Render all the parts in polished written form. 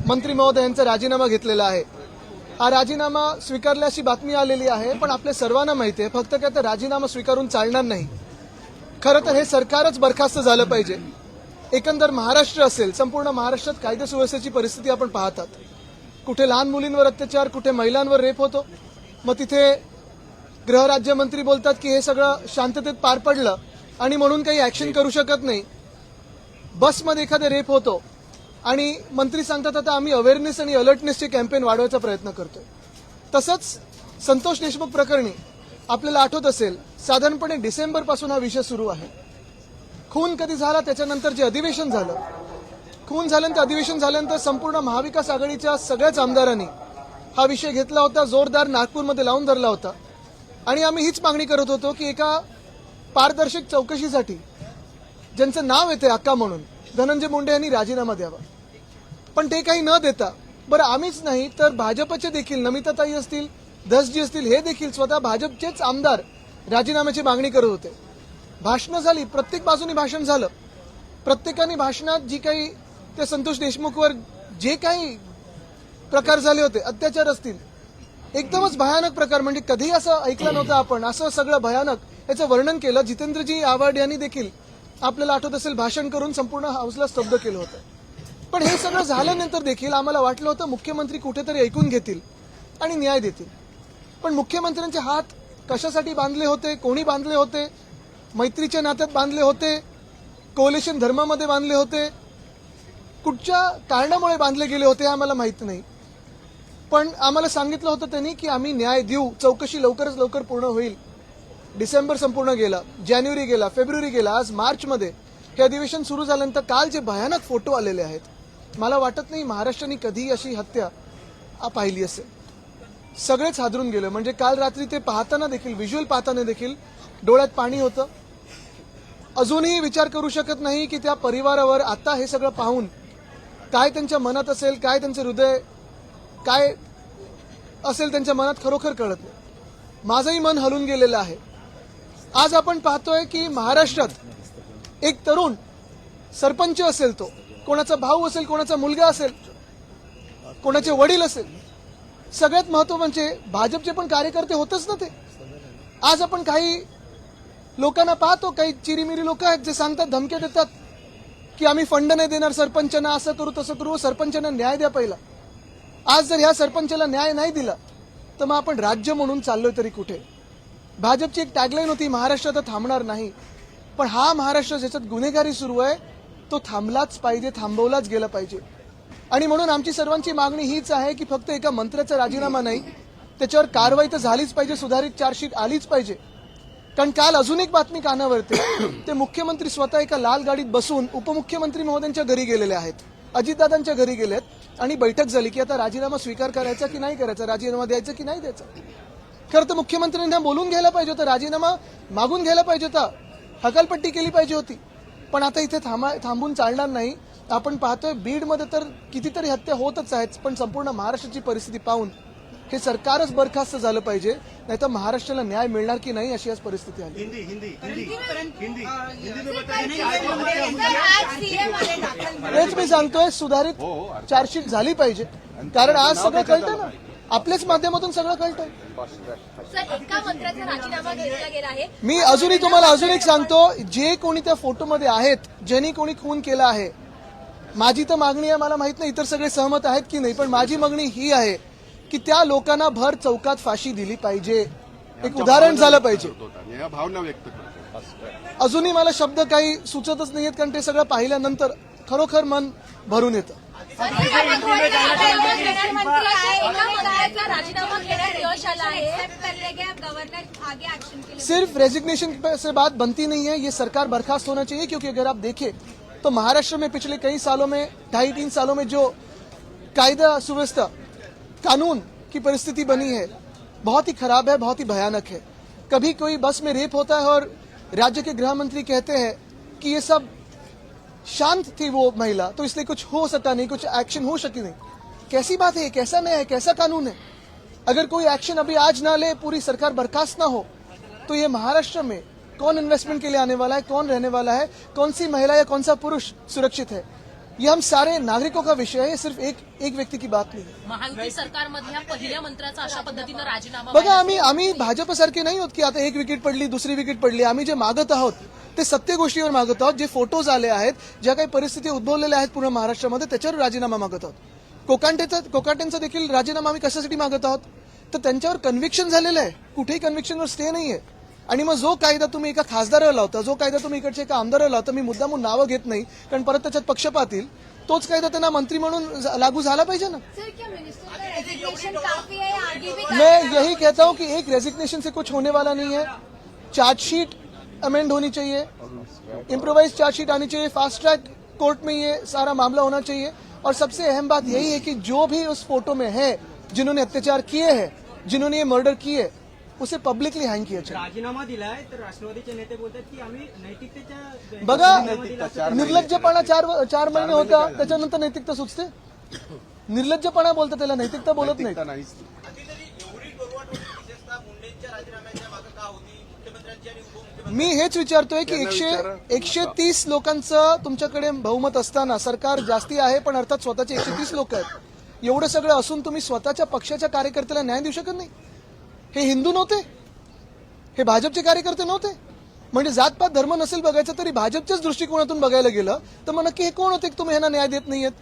मंत्री महोदयांचा राजीनामा घेतलेला आहे। हा राजीनामा स्वीकारल्याची बातमी आलेली आहे, पण आपल्या सर्वांना माहिती आहे फक्त काय तर राजीनामा स्वीकारून चालणार नाही। खरं तर हे सरकारच बरखास्त झालं पाहिजे। एकंदर महाराष्ट्र असेल, संपूर्ण महाराष्ट्रात कायदा सुव्यवस्थेची परिस्थिती आपण पाहतात। कुठे लहान मुलींवर अत्याचार, कुठे महिलांवर रेप होतो, मग तिथे गृहराज्यमंत्री बोलतात की हे सगळं शांततेत पार पडलं आणि म्हणून काही ऍक्शन करू शकत नाही। बसमध्ये एखादा रेप होतो आणि मंत्री सांगतात आता आम्ही अवेअरनेस आणि अलर्टनेसचे कॅम्पेन वाढवायचा प्रयत्न करतोय। तसंच संतोष देशमुख प्रकरणी आपल्याला आठवत असेल, साधारणपणे डिसेंबरपासून हा विषय सुरू आहे। खून कधी झाला त्याच्यानंतर जे अधिवेशन झालं, खून झाल्यानंतर अधिवेशन झाल्यानंतर संपूर्ण महाविकास आघाडीच्या सगळ्याच आमदारांनी हा विषय घेतला होता, जोरदार नागपूरमध्ये लावून धरला होता आणि आम्ही हीच मागणी करत होतो की एका पारदर्शक चौकशीसाठी ज्यांचं नाव येते अक्का म्हणून धनंजय मुंडे यांनी राजीनामा द्यावा। पण ते काही न देता, बरं आम्हीच नाही तर भाजपचे देखील नमिताताई असतील, धसजी असतील, हे देखील स्वतः भाजपचेच आमदार राजीनाम्याची मागणी करत होते। भाषणं झाली, प्रत्येक बाजूनी भाषण झालं, प्रत्येकाने भाषणात जी काही त्या संतोष देशमुखवर जे काही प्रकार झाले होते, अत्याचार असतील, एकदमच भयानक प्रकार, म्हणजे कधी असं ऐकलं नव्हतं आपण, असं सगळं भयानक याचं वर्णन केलं। जितेंद्रजी आव्हाड यांनी देखील आपल्याला आठवत असेल भाषण करून संपूर्ण हाऊसला स्तब्ध केलं होतं। पण हे सगळं झाल्यानंतर देखील आम्हाला वाटलं होतं मुख्यमंत्री कुठेतरी ऐकून घेतील आणि न्याय देतील, पण मुख्यमंत्र्यांचे हात कशासाठी बांधले होते, कोणी बांधले होते, मैत्रीच्या नात्यात बांधले होते, कोलिशन धर्मामध्ये बांधले होते, कुठच्या कारणामुळे बांधले गेले होते आम्हाला माहित नाही। पण आम्हाला सांगितलं होतं त्यांनी की आम्ही न्याय देऊ, चौकशी लवकरच लवकर पूर्ण होईल। डिसेंबर संपूर्ण गेला, जानेवारी गेला, फेब्रुवारी गेला, आज मार्चमध्ये हे अधिवेशन सुरू झाल्यानंतर काल जे भयानक फोटो आलेले आहेत, मला वाटत नाही महाराष्ट्राने कधी अशी हत्या पाहिली असेल। सगळेच हादरून गेले, म्हणजे काल रात्री ते पाहताना देखील, व्हिज्युअल पाहताना देखील डोळ्यात पाणी होतं। अजूनही विचार करू शकत नाही की त्या परिवारावर आता हे सगळं पाहून काय त्यांच्या मनात असेल, काय त्यांचं हृदय काय असेल त्यांच्या मनात, खरोखर कळत नाही। माझंही मन हलून गेलेलं आहे। आज आपण पाहतोय की महाराष्ट्रात एक तरुण सरपंच असेल, तो कोणाचा भाऊ असेल, कोणाचा मुलगा असेल, कोणाचे वडील असेल, सगळ्यात महत्व म्हणजे भाजपचे पण कार्यकर्ते होतच ना ते। आज आपण काही लोकांना पाहतो, काही चिरीमिरी लोक आहेत जे सांगतात, धमक्या देतात की आम्ही फंड नाही देणार सरपंचांना, असं करू तसं करू, सरपंचांना न्याय द्या पहिला। आज जर ह्या सरपंचाला न्याय नाही दिला तर मग आपण राज्य म्हणून चाललोय तरी कुठे। भाजपची एक टॅगलाईन होती, महाराष्ट्र तर थांबणार नाही, पण हा महाराष्ट्र ज्याच्यात गुन्हेगारी सुरू आहे तो थांबलाच पाहिजे, थांबवलाच गेला पाहिजे। आणि म्हणून आमची सर्वांची मागणी हीच आहे की फक्त एका मंत्र्याचा राजीनामा नाही, त्याच्यावर कारवाई तर झालीच पाहिजे, सुधारित चार्जशीट आलीच पाहिजे। कारण काल अजून एक बातमी कानावरती, ते मुख्यमंत्री स्वतः एका लाल गाडीत बसून उपमुख्यमंत्री महोदयांच्या घरी गेलेले आहेत, अजितदादांच्या घरी गेलेत आणि बैठक झाली की आता राजीनामा स्वीकार करायचा की नाही करायचा, राजीनामा द्यायचा की नाही द्यायचा। खरं तर मुख्यमंत्र्यांना बोलून घ्यायला पाहिजे होतं, राजीनामा मागून घ्यायला पाहिजे होता, हकालपट्टी केली पाहिजे होती, पण आता इथे थांबून चालणार नाही। आपण पाहतोय बीडमध्ये तर कितीतरी हत्या होतच आहेत, पण संपूर्ण महाराष्ट्राची परिस्थिती पाहून हे सरकारच बरखास्त झालं पाहिजे, नाहीतर महाराष्ट्राला न्याय मिळणार की नाही अशी आज परिस्थिती आली। हेच मी सांगतोय, सुधारित चार्जशीट झाली पाहिजे, कारण आज सगळं कळतं ना, आपल्याच माध्यमातून सगळं कळतंय। मी अजूनही तुम्हाला अजून एक सांगतो, जे कोणी त्या फोटोमध्ये आहेत, ज्यांनी कोणी खून केला आहे, माझी तर मागणी आहे, मला माहित नाही इतर सगळे सहमत आहेत की नाही, पण माझी मागणी ही आहे की त्या लोकांना भर चौकात फाशी दिली पाहिजे, एक उदाहरण झालं पाहिजे। भावना व्यक्त करतो। अजूनही मला शब्द काही सुचतच नाहीयेत, कारण ते सगळं पाहिल्यानंतर खरोखर मन भरून येतं। सिर्फ रेजिग्नेशन से बात बनती नहीं है, ये सरकार बर्खास्त होना चाहिए, क्योंकि अगर आप देखें तो महाराष्ट्र में पिछले कई सालों में, 2.5-3 सालों में जो कायदा सुव्यवस्था, कानून की परिस्थिति बनी है, बहुत ही खराब है, बहुत ही भयानक है। कभी कोई बस में रेप होता है और राज्य के गृह मंत्री कहते हैं कि ये सब शांत थी वो महिला, तो इसलिए कुछ हो सका नहीं, कुछ एक्शन हो सकी नहीं। कैसी बात है, कैसा न्याय है, कैसा कानून है? अगर कोई एक्शन अभी आज ना ले, पूरी सरकार बर्खास्त ना हो, तो ये महाराष्ट्र में कौन इन्वेस्टमेंट के लिए आने वाला है, कौन रहने वाला है, कौन सी महिला या कौन सा पुरुष सुरक्षित है? ये हम सारे नागरिकों का विषय है, ये सिर्फ एक व्यक्ति की बात नहीं है. महायुती सरकारमधल्या पहिल्या मंत्र्याचा अशा पद्धतीनं राजीनामा बघा आम्ही भाजपसारखे नाही होत की आता एक विकेट पडली दुसरी विकेट पडली. आम्ही जे मागत आहोत ते सत्य गोष्टीवर मागत आहोत. जे फोटोज आले आहेत, ज्या काही परिस्थिती उद्भवलेल्या आहेत पूर्ण महाराष्ट्रामध्ये, त्याच्यावर राजीनामा मागत आहोत. कोकाटेंचा देखील राजीनामा आम्ही कशासाठी मागत आहोत, तर त्यांच्यावर कन्व्हिक्शन झालेलं आहे. कुठेही कन्व्हिक्शनवर स्टे नाहीये. आणि मग जो कायदा तुम्ही एका खासदाराला लावता, जो कायदा तुम्ही इकडच्या एका आमदाराला लावता, मी मुद्दामून नावं घेत नाही कारण परत त्याच्यात पक्षपात येईल, तोच कायदा त्यांना मंत्री म्हणून लागू झाला पाहिजे ना. सर, क्या मिनिस्टर का रेजिग्नेशन काफी है, आगे भी मैं यही कहता हूं कि एक रेजिग्नेशन से कुछ होने वाला नहीं है. चार्जशीट अमेंड होनी चाहिए, इम्प्रोवाइज चार्जशीट आनी चाहिए, फास्ट ट्रैक कोर्ट में ये सारा मामला होना चाहिए. और सबसे अहम बात यही है कि जो भी उस फोटो में है, जिन्होंने अत्याचार किए हैं, जिन्होंने ये मर्डर किए, उसे पब्लिकली हँग किया चाहिए. राजीनामा दिलाय तर राष्ट्रवादीचे नेते बोलतात की आम्ही नैतिकतेच्या बघा निर्लज्जपणा 4 महिने होता, त्याच्यानंतर नैतिकता सुचते. निर्लज्जपणा बोलतं, त्याला नैतिकता बोलत नाही. नैतिकता नाहीच. मी हेच विचारतोय की 130 लोकांचं तुमच्याकडे बहुमत असताना, सरकार जास्ती आहे पण अर्थात स्वतःचे 130 लोक आहेत, एवढं सगळं असून तुम्ही स्वतःच्या पक्षाच्या कार्यकर्त्याला न्याय देऊ शकत नाही. हे हिंदू नव्हते, हे भाजपचे कार्यकर्ते नव्हते. म्हणजे जातपात धर्म नसेल बघायचं तरी भाजपच्याच दृष्टिकोनातून बघायला गेलं तर मग नक्की हे कोण होते की तुम्ही ह्यांना न्याय देत नाहीयेत.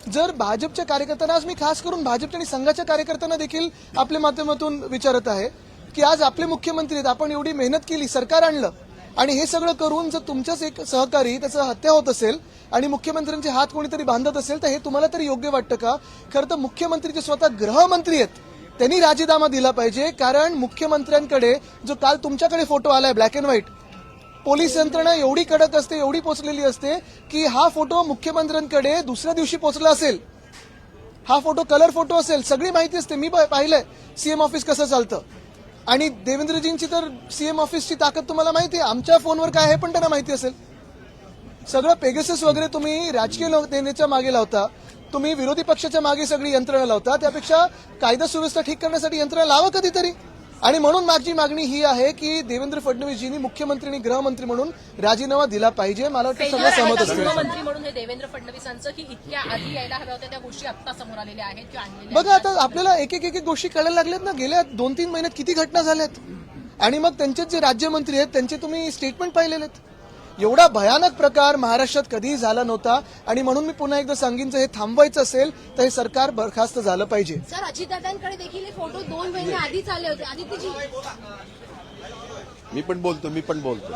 जर भाजपच्या कार्यकर्त्यांना, आज मी खास करून भाजपच्या आणि संघाच्या कार्यकर्त्यांना देखील आपल्या माध्यमातून विचारत आहे की आज आपले मुख्यमंत्री आहेत, आपण एवढी मेहनत केली, सरकार आणलं, आणि हे सगळं करून जर तुमच्याच एक सहकारी त्याचं हत्या होत असेल आणि मुख्यमंत्र्यांचे हात कोणीतरी बांधत असेल तर हे तुम्हाला तरी योग्य वाटतं का? खरं तर मुख्यमंत्री जे स्वतः गृहमंत्री आहेत त्यांनी राजीनामा दिला पाहिजे. कारण मुख्यमंत्र्यांकडे जो काल तुमच्याकडे फोटो आलाय ब्लॅक अँड व्हाईट, पोलीस यंत्रणा एवढी कडक असते, एवढी पोचलेली असते की हा फोटो मुख्यमंत्र्यांकडे दुसऱ्या दिवशी पोचला असेल, हा फोटो कलर फोटो असेल, सगळी माहिती असते. मी पाहिलंय सीएम ऑफिस कसं चालतं, आणि देवेंद्रजींची तर सीएम ऑफिसची ताकद तुम्हाला माहिती आहे. आमच्या फोनवर काय आहे पण त्यांना माहिती असेल. सगळं पेगेसस वगैरे तुम्ही राजकीय नेत्याच्या मागे लावता, तुम्ही विरोधी पक्षाच्या मागे सगळी यंत्रणा लावता. त्यापेक्षा कायदा सुव्यवस्था ठीक करण्यासाठी यंत्रणा लावा कधीतरी. आणि म्हणून माझी मागणी ही आहे की देवेंद्र फडणवीसजींनी मुख्यमंत्री आणि गृहमंत्री म्हणून राजीनामा दिला पाहिजे. मला वाटतं सगळं सहमत असतील. गृहमंत्री म्हणून हे देवेंद्र फडणवीसांचं की इतक्या आधी यायला हव्या होत्या त्या गोष्टी आता समोर आलेल्या आहेत किंवा आणलेल्या बघा आता आपल्याला एक गोष्टी कळायला लागल्यात ना. गेल्या 2-3 महिन्यात किती घटना झाल्यात, आणि मग त्यांचे जे राज्यमंत्री आहेत त्यांचे तुम्ही स्टेटमेंट पाहिलेले आहेत. एवढा भयानक प्रकार महाराष्ट्रात कधीही झाला नव्हता. आणि म्हणून मी पुन्हा एकदा सांगेन, जर हे थांबवायचं असेल तर हे सरकार बरखास्त झालं पाहिजे. सर, अजितदादांकडे देखील हे फोटो 2 महिने आधीच आले होते. आदित्यजी, मी पण बोलतो.